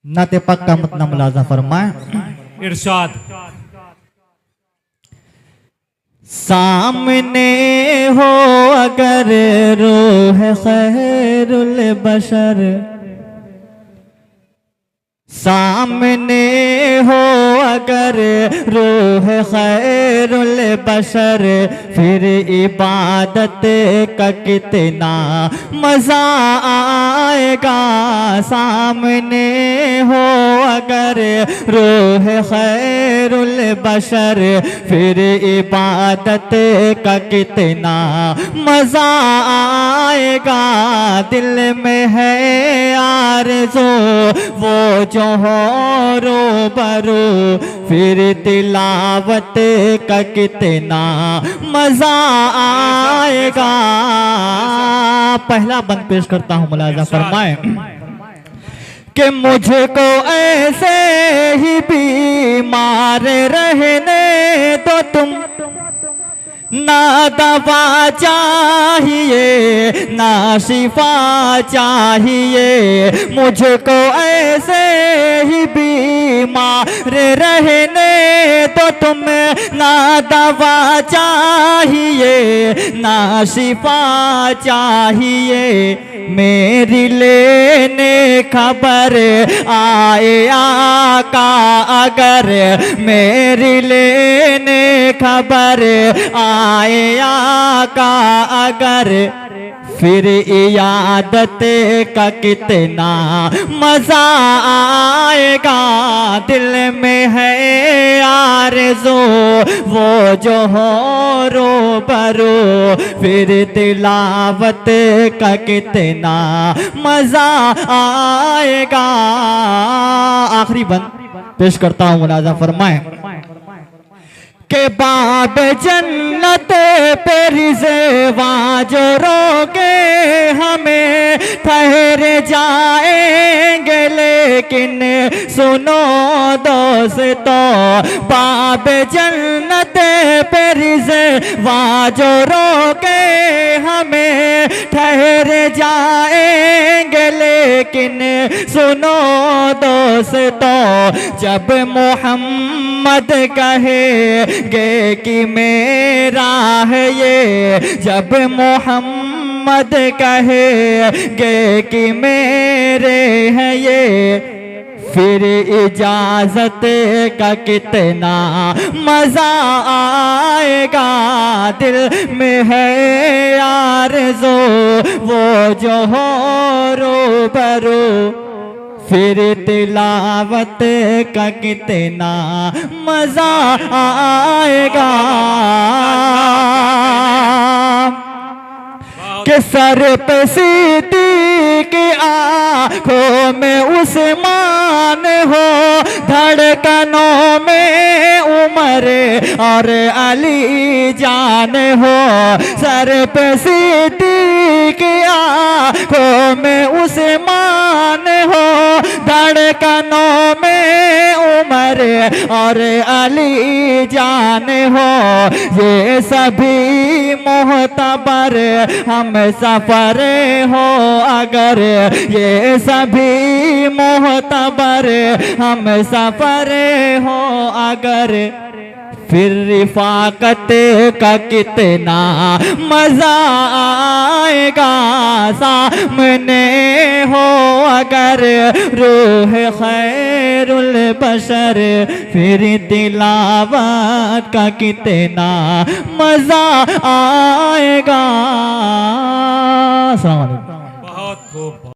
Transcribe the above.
नाते पाक का मतलब मुलाजा फरमाए। इरशाद। सामने हो अगर रूह खैरुल बशर, सामने हो अगर रूह खैरुल बशर, फिर इबादत का कितना मजा आएगा। सामने हो अगर रूह खैरुल बशर, फिर इबादत का कितना मजा आएगा। दिल में है आरज़ू वो जो हो रूबरू, फिर तिलावत का कितना मजा आएगा। पहला बंद पेश करता हूँ, मुलाजा फरमाए कि मुझको ऐसे ही बीमार रहने दो तुम, ना दवा चाहिए ना शिफा चाहिए। मुझको ऐसे ही बीमार रहने तो तुम, ना दवा चाहिए ना शिफा चाहिए। मेरी लेने खबर आए आका अगर, मेरी लेने खबर आए आका अगर, फिर इयादत का कितना मजा आएगा। दिल में है आरज़ू वो जो हो रूबरू, फिर तिलावत का कितना मजा आएगा। आखिरी बंद पेश करता हूँ, मुलाजा फरमाए के बाब जन्नत पे रिज़वां जो रोके हमें ठहर जाएंगे, लेकिन सुनो दोस्तों, बाब जन्नत पे रिज़वां जो रोके हमें ठहर जाएंगे, लेकिन सुनो दोस्तों, जब मोहम्मद कहे गे कि मेरा है ये, जब मोहम्मद कहे गे कि मेरे हैं ये, फिर इजाजत का कितना मजा आएगा। दिल में है आरज़ू वो जो हो रूबरू, फिर तिलावत का कितना मजा आएगा। कि सर पे सिद्दीक़ की आँखों में उस्मान हो, धड़कनों में उमर और अली जान हो। सर पे सिद्दीक़ की आँखों में उस्मान हो, धड़कनों में उमर और अली जान हो। ये सभी मोहतबर हम सफर हो अगर, ये सभी मोहतबर हम सफर हो अगर, फिर रिफाकत का कितना मजा आएगा। सामने हो अगर रूह खैरुल बशर, फिर तिलावत का कितना मजा आएगा।